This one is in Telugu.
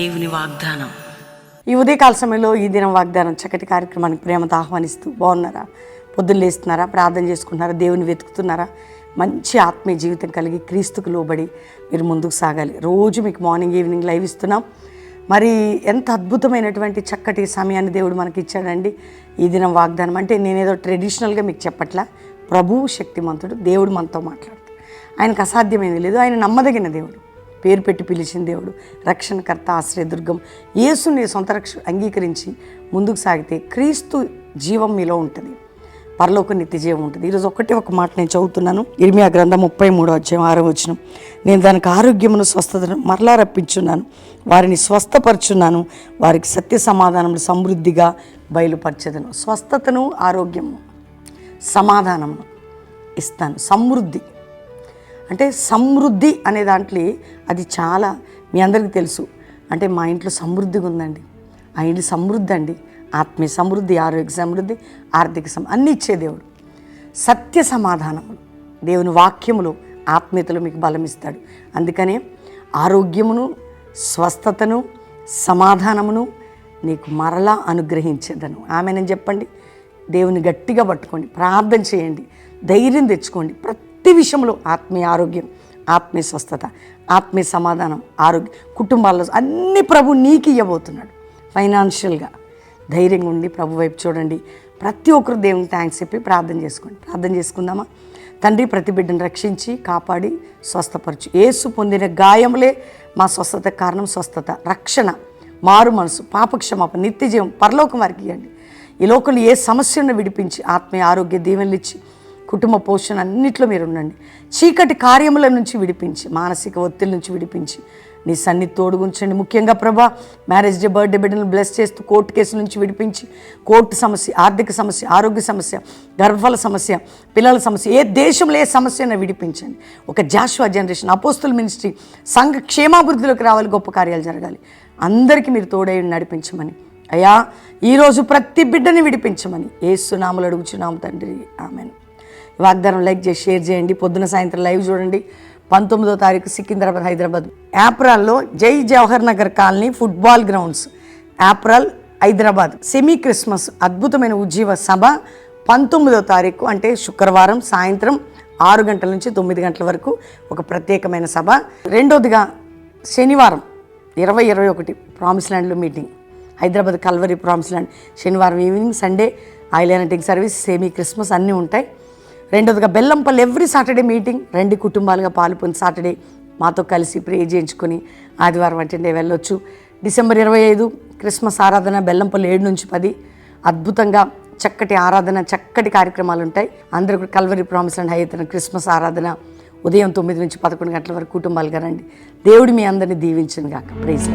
దేవుని వాగ్దానం. ఈ ఉదయకాల సమయంలో ఈ దినం వాగ్దానం చక్కటి కార్యక్రమానికి ప్రేమతో ఆహ్వానిస్తూ, బాగున్నారా? పొద్దున్న లేస్తున్నారా? ప్రార్థన చేసుకుంటున్నారా? దేవుని వెతుకుతున్నారా? మంచి ఆత్మీయ జీవితం కలిగి క్రీస్తుకు లోబడి మీరు ముందుకు సాగాలి. రోజు మీకు మార్నింగ్ ఈవినింగ్ లైవ్ ఇస్తున్నాం. మరి ఎంత అద్భుతమైనటువంటి చక్కటి సమయాన్ని దేవుడు మనకి ఇచ్చాడండి. ఈ దినం వాగ్దానం అంటే నేనేదో ట్రెడిషనల్గా మీకు చెప్పట్లా. ప్రభువు శక్తిమంతుడు, దేవుడు మనతో మాట్లాడుతాడు. ఆయనకు అసాధ్యమైనది లేదు. ఆయన నమ్మదగిన దేవుడు, పేరు పెట్టి పిలిచిన దేవుడు, రక్షణకర్త, ఆశ్రయదుర్గం. యేసుని సొంత అంగీకరించి ముందుకు సాగితే క్రీస్తు జీవం మీలో ఉంటుంది, పరలోక నిత్య జీవం ఉంటుంది. ఈరోజు ఒక మాట నేను చదువుతున్నాను. ఇర్మియా గ్రంథం 33వ అధ్యాయం 6వ వచనం. నేను దానికి ఆరోగ్యమును, స్వస్థతను మరలా రప్పించున్నాను, వారిని స్వస్థపరచున్నాను, వారికి సత్య సమాధానములు సమృద్ధిగా బయలుపరచెదను. స్వస్థతను, ఆరోగ్యము, సమాధానము ఇస్తాను. సమృద్ధి అంటే సమృద్ధి అనే దాంట్లో అది చాలా మీ అందరికీ తెలుసు. అంటే మా ఇంట్లో సమృద్ధిగా ఉందండి. ఆ ఇంటి సమృద్ధి అండి, ఆత్మీయ సమృద్ధి, ఆరోగ్య సమృద్ధి, ఆర్థిక అన్నీ ఇచ్చే దేవుడు. సత్య సమాధానములు, దేవుని వాక్యములు, ఆత్మీయతలు మీకు బలం ఇస్తాడు. అందుకనే ఆరోగ్యమును, స్వస్థతను, సమాధానమును నీకు మరలా అనుగ్రహించేదను. ఆమెనని చెప్పండి. దేవుని గట్టిగా పట్టుకోండి, ప్రార్థన చేయండి, ధైర్యం తెచ్చుకోండి. ప్రతి విషయంలో ఆత్మీయ ఆరోగ్యం, ఆత్మీయ స్వస్థత, ఆత్మీయ సమాధానం, ఆరోగ్యం, కుటుంబాల్లో అన్ని ప్రభు నీకు ఇవ్వబోతున్నాడు. ఫైనాన్షియల్గా ధైర్యంగా ఉండి ప్రభు వైపు చూడండి. ప్రతి ఒక్కరు దేవునికి థ్యాంక్స్ చెప్పి ప్రార్థన చేసుకోండి. ప్రార్థన చేసుకుందామా? తండ్రి, ప్రతి బిడ్డను రక్షించి కాపాడి స్వస్థపరచు. యేసు పొందిన గాయములే మా స్వస్థత కారణం. స్వస్థత, రక్షణ, మారు మనసు, పాపక్షమాపణ, నిత్య జీవం, పరలోకం వారికి ఇవ్వండి. ఈ లోకంలో ఏ సమస్యను విడిపించి ఆత్మీయ ఆరోగ్య దీవెనలు ఇచ్చి కుటుంబ పోషణ అన్నిట్లో మీరు ఉండండి. చీకటి కార్యముల నుంచి విడిపించి, మానసిక ఒత్తిడి నుంచి విడిపించి నీ సన్నిధి తోడుగుంచండి. ముఖ్యంగా ప్రభా, మ్యారేజ్ డే, బర్త్డే బిడ్డలను బ్లెస్ చేస్తూ కోర్టు కేసుల నుంచి విడిపించి, కోర్టు సమస్య, ఆర్థిక సమస్య, ఆరోగ్య సమస్య, గర్భఫల సమస్య, పిల్లల సమస్య, ఏ దేశంలో ఏ సమస్యను విడిపించండి. ఒక జాషువా జనరేషన్, అపోస్తుల మినిస్ట్రీ, సంఘ క్షేమాభివృద్ధిలోకి రావాలి, గొప్ప కార్యాలు జరగాలి. అందరికీ మీరు తోడై నడిపించమని, అయ్యా ఈరోజు ప్రతి బిడ్డని విడిపించమని యేసు నామములో అడుగుచున్నాము తండ్రి, ఆమెన్. వాగ్దానం లైక్ చేసి షేర్ చేయండి. పొద్దున సాయంత్రం లైవ్ చూడండి. 19వ తారీఖు సికింద్రాబాద్, హైదరాబాద్. ఏప్రిల్లో జై Jawahar Nagar colony football grounds, April, Hyderabad. Semi Christmas అద్భుతమైన ఉజ్జీవ సభ 19వ తారీఖు అంటే శుక్రవారం సాయంత్రం 6 గంటల నుంచి 9 గంటల వరకు ఒక ప్రత్యేకమైన సభ. రెండోదిగా శనివారం 20-21 ప్రామిస్ ల్యాండ్లో meeting, Hyderabad Calvary promise land. శనివారం ఈవినింగ్, సండే ఐలాంటింగ్ సర్వీస్, సెమీ క్రిస్మస్ అన్నీ ఉంటాయి. రెండోదిగా బెల్లంపల్లి ఎవ్రీ సాటర్డే మీటింగ్. 2 కుటుంబాలుగా పాల్పొంది సాటర్డే మాతో కలిసి ప్రే చేయించుకొని ఆదివారం అటెండ్ అయ్యి వెళ్ళొచ్చు. డిసెంబర్ 25 క్రిస్మస్ ఆరాధన, బెల్లంపల్లి 7 నుంచి 10. అద్భుతంగా చక్కటి ఆరాధన, చక్కటి కార్యక్రమాలు ఉంటాయి. అందరూ కూడా కల్వరి ప్రామిస్ అండ్ హైతన క్రిస్మస్ ఆరాధన ఉదయం 9 నుంచి 11 గంటల వరకు కుటుంబాలుగా రండి. దేవుడు మీ అందరినీ దీవించును గాక. ప్రైజ్.